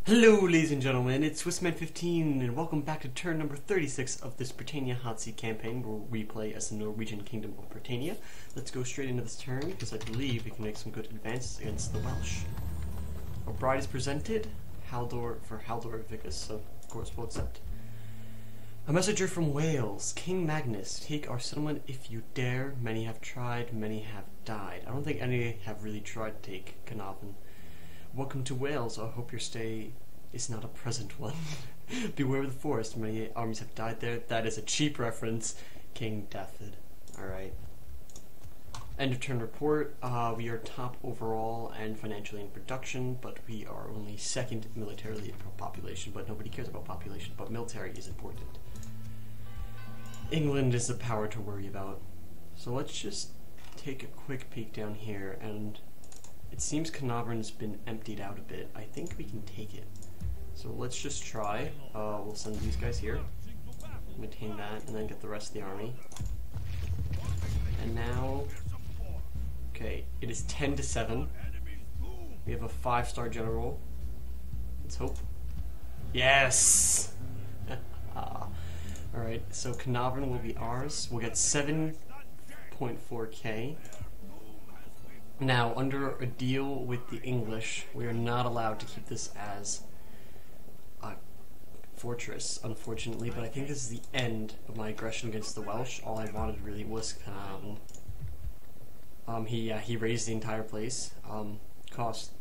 Hello ladies and gentlemen, it's Swissman 15 and welcome back to turn number 36 of this Britannia Hotseat campaign where we play as the Norwegian Kingdom of Britannia. Let's go straight into this turn because I believe we can make some good advances against the Welsh. Our bride is presented, Haldor for Haldor Vicus, so of course we'll accept. A messenger from Wales, King Magnus, take our settlement if you dare. Many have tried, many have died. I don't think any have really tried to take Carnarvon. Welcome to Wales. I hope your stay is not a pleasant one. Beware of the forest. Many armies have died there. That is a cheap reference. King David. Alright. End of turn report. We are top overall and financially in production, but we are only second militarily in population. But nobody cares about population, but military is important. England is the power to worry about. So let's just take a quick peek down here, and it seems Carnarvon's been emptied out a bit. I think we can take it. So let's just try. We'll send these guys here. Maintain that, and then get the rest of the army. And now, okay, it is 10-7. We have a 5-star general. Let's hope. Yes! Alright, so Carnarvon will be ours. We'll get 7.4k. Now, under a deal with the English, we are not allowed to keep this as a fortress, unfortunately, but I think this is the end of my aggression against the Welsh. All I wanted really was he raised the entire place. Cost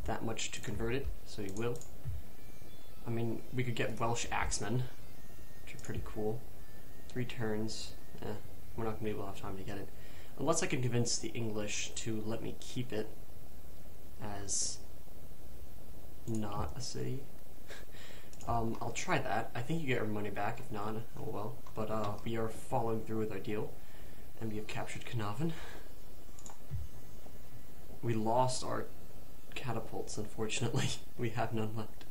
that much to convert it, so he will. I mean, we could get Welsh axemen, which are pretty cool. 3 turns. We're not going to be able to have time to get it. Unless I can convince the English to let me keep it as not a city. I'll try that. I think you get our money back. If not, oh well. But we are following through with our deal, and we have captured Carnarvon. We lost our catapults, unfortunately. We have none left.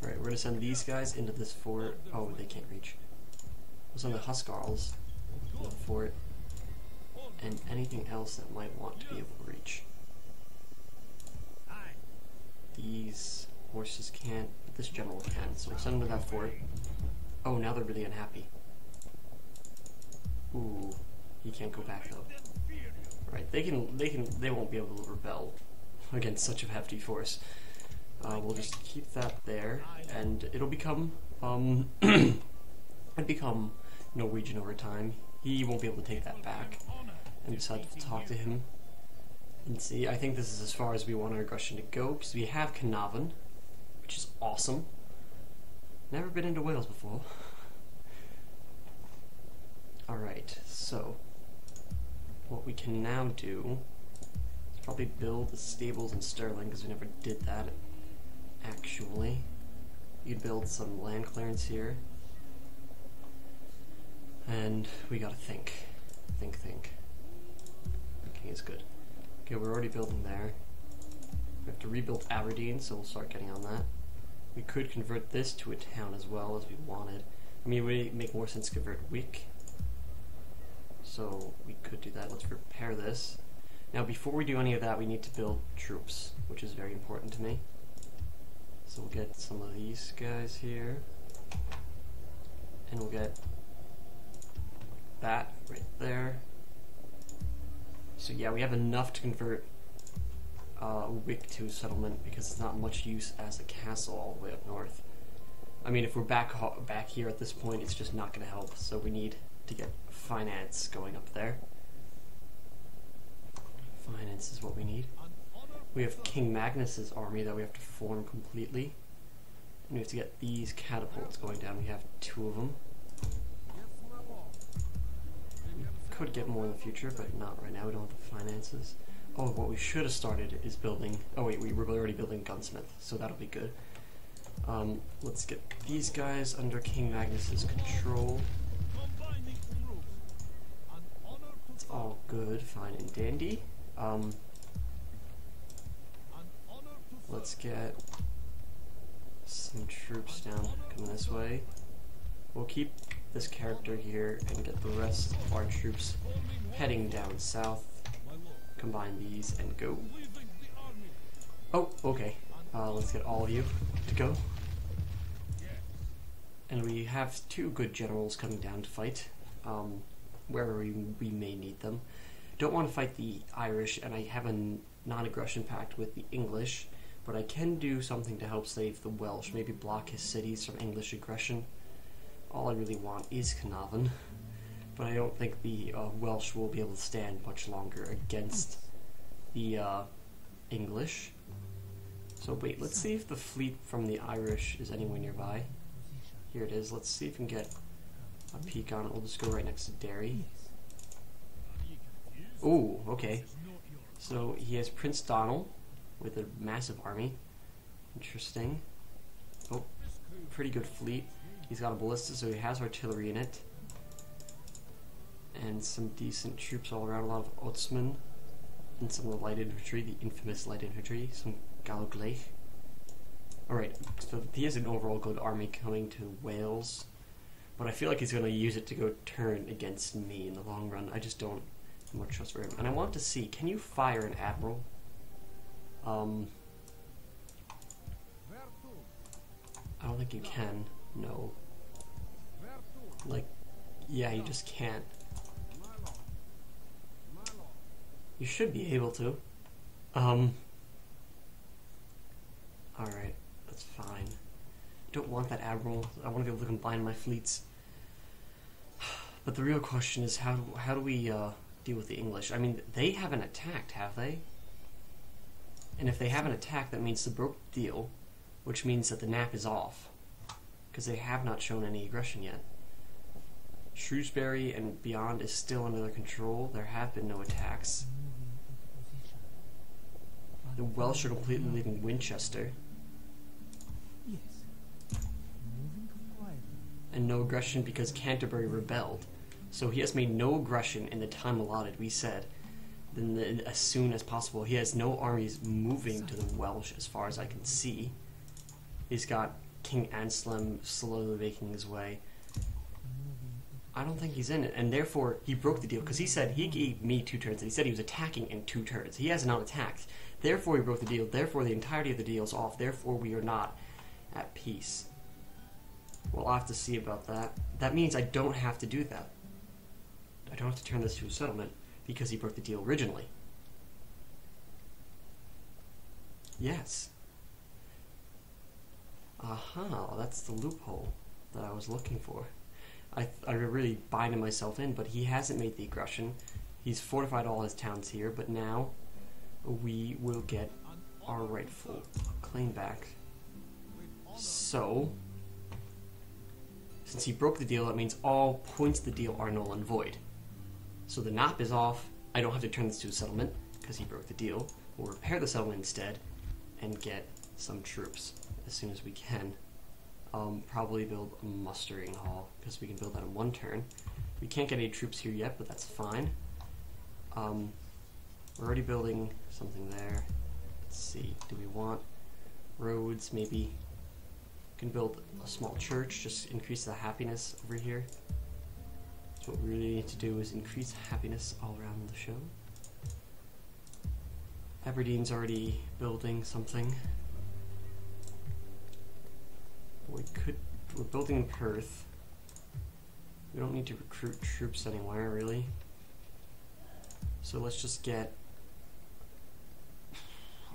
Alright, we're going to send these guys into this fort. Oh, they can't reach. We'll send the Huscarls into the fort. And anything else that might want to be able to reach. These horses can't, but this general can, so we'll send them to that fort. Oh, now they're really unhappy. Ooh, he can't go back though. Right, they won't be able to rebel against such a hefty force. We'll just keep that there, and it'll become Norwegian over time. He won't be able to take that back. And decide to talk to him and see. I think this is as far as we want our aggression to go, because we have Carnarvon, which is awesome. Never been into Wales before. Alright, so what we can now do is probably build the stables in Stirling, because we never did that actually. You could build some land clearance here, and we gotta think. Is good. Okay, we're already building there. We have to rebuild Aberdeen, so we'll start getting on that. We could convert this to a town as well as we wanted. I mean, it would make more sense to convert Wick. So we could do that. Let's repair this. Now, before we do any of that, we need to build troops, which is very important to me. So we'll get some of these guys here. And we'll get that right there. So yeah, we have enough to convert Wick to a settlement, because it's not much use as a castle all the way up north. I mean, if we're back here at this point, it's just not going to help, so we need to get finance going up there. Finance is what we need. We have King Magnus's army that we have to form completely. And we have to get these catapults going down. We have 2 of them. Could get more in the future, but not right now. We don't have the finances. Oh, what we should have started is building... Oh wait, we were already building Gunsmith, so that'll be good. Let's get these guys under King Magnus's control. It's all good, fine and dandy. Let's get some troops down coming this way. We'll keep this character here and get the rest of our troops heading down south. Combine these and go. Oh, okay. Let's get all of you to go. And we have two good generals coming down to fight, wherever we may need them. Don't want to fight the Irish, and I have a non-aggression pact with the English, but I can do something to help save the Welsh, maybe block his cities from English aggression. All I really want is Carnarvon, but I don't think the Welsh will be able to stand much longer against the English. So wait, let's see if the fleet from the Irish is anywhere nearby. Here it is. Let's see if we can get a peek on it. We'll just go right next to Derry. Ooh, okay. So he has Prince Donald with a massive army. Interesting. Oh, pretty good fleet. He's got a ballista, so he has artillery in it. And some decent troops all around. A lot of Otsman. And some of the light infantry, the infamous light infantry. Some Galglech. Alright, so he has an overall good army coming to Wales. But I feel like he's going to use it to go turn against me in the long run. I just don't have much trust for him. And I want to see, can you fire an admiral? I don't think you can. No. Like, yeah, you just can't. You should be able to. Alright, that's fine. Don't want that admiral. I want to be able to combine my fleets. But the real question is, how do we deal with the English? I mean, they haven't attacked, have they? And if they haven't attacked, that means they broke the deal, which means that the nap is off, because they have not shown any aggression yet. Shrewsbury and beyond is still under their control. There have been no attacks. The Welsh are completely leaving Winchester. And no aggression because Canterbury rebelled. So he has made no aggression in the time allotted, we said. Then as soon as possible. He has no armies moving to the Welsh as far as I can see. He's got King Anselm slowly making his way. I don't think he's in it, and therefore he broke the deal, because he said he gave me 2 turns, and he said he was attacking in 2 turns. He has not attacked. Therefore he broke the deal. Therefore the entirety of the deal is off. Therefore we are not at peace. We'll have to see about that. That means I don't have to do that. I don't have to turn this to a settlement, because he broke the deal originally. Yes. Aha, that's the loophole that I was looking for. I really binding myself in, but he hasn't made the aggression. He's fortified all his towns here, but now we will get our rightful claim back. So, since he broke the deal, that means all points of the deal are null and void. So the NOP is off. I don't have to turn this to a settlement, because he broke the deal. We'll repair the settlement instead, and get some troops as soon as we can. Probably build a mustering hall, because we can build that in 1 turn. We can't get any troops here yet, but that's fine. We're already building something there. Let's see, do we want roads? Maybe we can build a small church, just increase the happiness over here. So what we really need to do is increase happiness all around the show. Aberdeen's already building something. We're building in Perth. We don't need to recruit troops anywhere, really. So let's just get,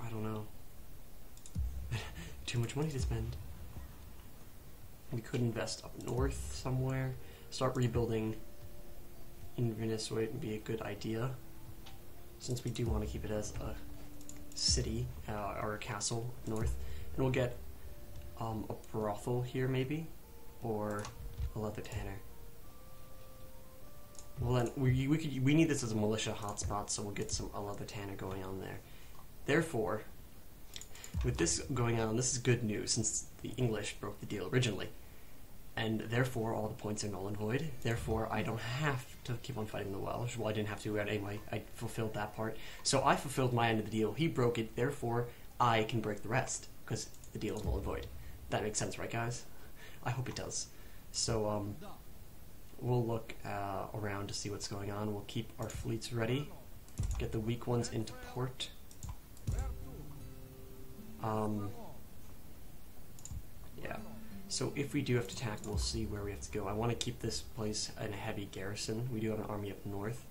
I don't know, too much money to spend. We could invest up north somewhere, start rebuilding Inverness would be a good idea, since we do want to keep it as a city, or a castle up north. And we'll get a brothel here, maybe, or a leather tanner. Well then, we need this as a militia hotspot, so we'll get a leather tanner going on there. Therefore, with this going on, this is good news, since the English broke the deal originally. And therefore, all the points are null and void. Therefore, I don't have to keep on fighting the Welsh. Well, I didn't have to anyway. I fulfilled that part. So I fulfilled my end of the deal. He broke it. Therefore, I can break the rest, because the deal is null and void. That makes sense, right, guys? I hope it does. So, we'll look around to see what's going on. We'll keep our fleets ready. Get the weak ones into port. So if we do have to attack, we'll see where we have to go. I want to keep this place in a heavy garrison. We do have an army up north.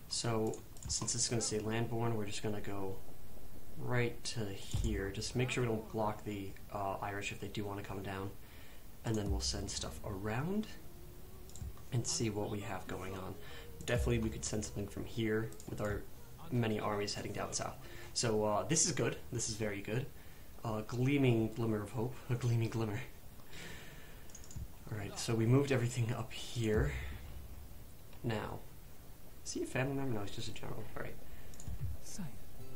So since it's going to say landborn, we're just going to go right to here. Just make sure we don't block the Irish if they do want to come down. And then we'll send stuff around and see what we have going on. Definitely we could send something from here with our many armies heading down south. So this is good. This is very good. Gleaming glimmer of hope. A gleaming glimmer. Alright, so we moved everything up here. Now, is he a family member? No, he's just a general. Alright.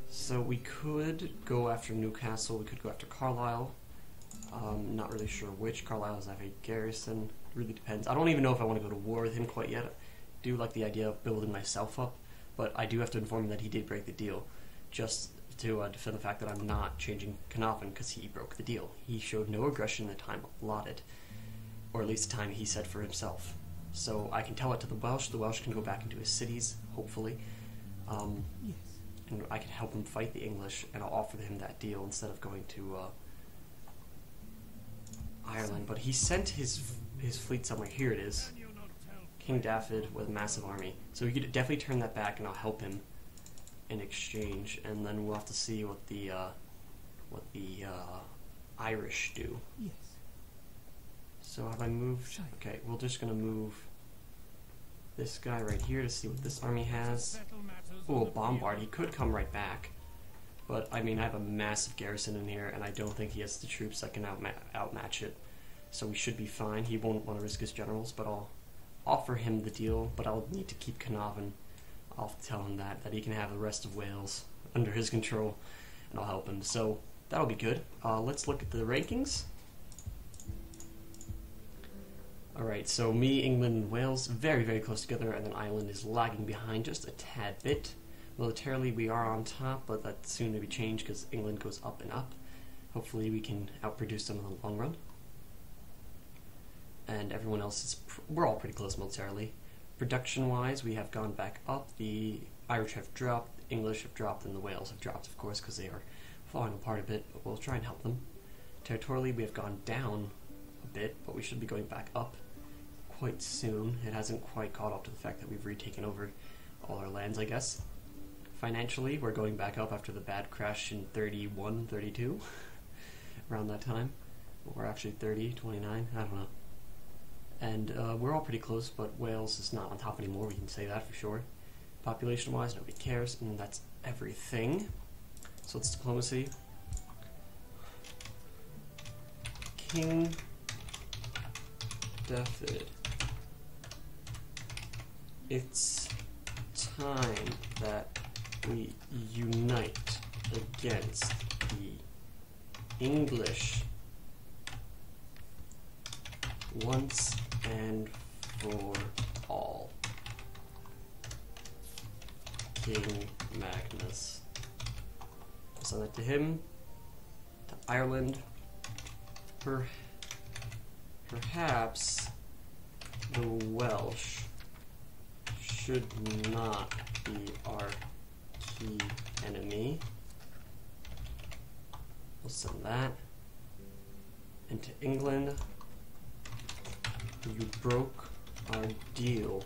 So we could go after Newcastle. We could go after Carlisle. Not really sure which. Carlisle has a garrison. Really depends. I don't even know if I want to go to war with him quite yet. I do like the idea of building myself up, but I do have to inform him that he did break the deal, just to defend the fact that I'm not changing Carnarvon because he broke the deal. He showed no aggression in the time allotted, or at least the time he set for himself. So I can tell it to the Welsh. The Welsh can go back into his cities, hopefully. Yes. And I can help him fight the English, and I'll offer him that deal instead of going to Ireland. But he sent his fleet somewhere. Here it is. King Daffod with a massive army. So we could definitely turn that back, and I'll help him in exchange. And then we'll have to see what the Irish do. Yes. So have I moved? Okay, we're just gonna move this guy right here to see what this army has. Oh, a bombard. He could come right back. But, I mean, I have a massive garrison in here, and I don't think he has the troops that can outmatch it. So we should be fine. He won't want to risk his generals, but I'll offer him the deal. But I'll need to keep Carnarvon. I'll tell him that he can have the rest of Wales under his control, and I'll help him. So that'll be good. Let's look at the rankings. Alright, so me, England, and Wales, very, very close together, and then Ireland is lagging behind just a tad bit. Militarily, we are on top, but that's soon to be changed because England goes up and up. Hopefully we can outproduce them in the long run. And everyone else is, we're all pretty close militarily. Production-wise, we have gone back up. The Irish have dropped, English have dropped, and the Wales have dropped, of course, because they are falling apart a bit, but we'll try and help them. Territorially, we have gone down a bit, but we should be going back up quite soon. It hasn't quite caught up to the fact that we've retaken over all our lands, I guess. Financially, we're going back up after the bad crash in 31, 32, around that time. We're actually 30, 29, I don't know. And we're all pretty close, but Wales is not on top anymore, we can say that for sure. Population-wise, nobody cares, and that's everything. So it's diplomacy. King Daffod. It's time that we unite against the English once and for all. King Magnus. I'll send that to him, to Ireland. Perhaps the Welsh should not be our key enemy. We'll send that. And to England, you broke our deal.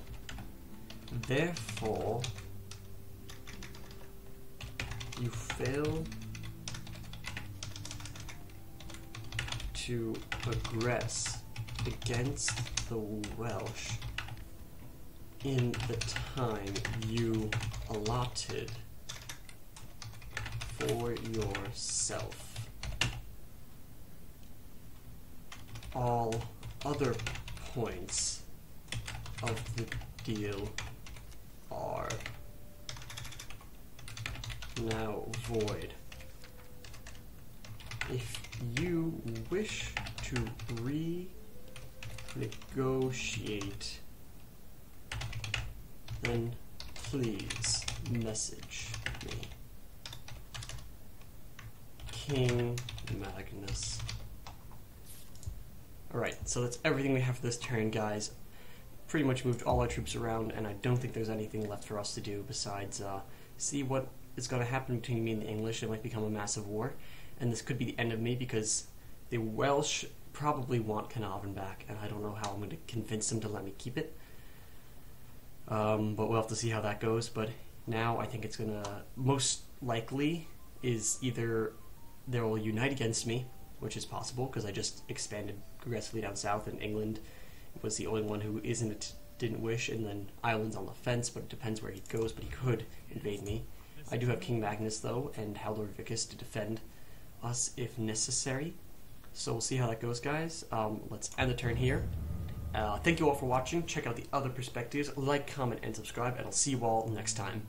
Therefore, you fail to aggress against the Welsh in the time you allotted for yourself. All other points of the deal are now void. If you wish to renegotiate, then please message me. King Magnus. Alright, so that's everything we have for this turn, guys. Pretty much moved all our troops around, and I don't think there's anything left for us to do besides see what is going to happen between me and the English. It might become a massive war, and this could be the end of me because the Welsh probably want Carnarvon back, and I don't know how I'm going to convince him to let me keep it. But we'll have to see how that goes. But now I think it's going to, most likely, is either they will unite against me, which is possible, because I just expanded aggressively down south, and England was the only one who didn't wish, and then Ireland's on the fence, but it depends where he goes, but he could invade me. I do have King Magnus, though, and Haldor Vicus to defend us if necessary. So we'll see how that goes, guys. Let's end the turn here. Thank you all for watching. Check out the other perspectives. Like, comment, and subscribe, and I'll see you all next time.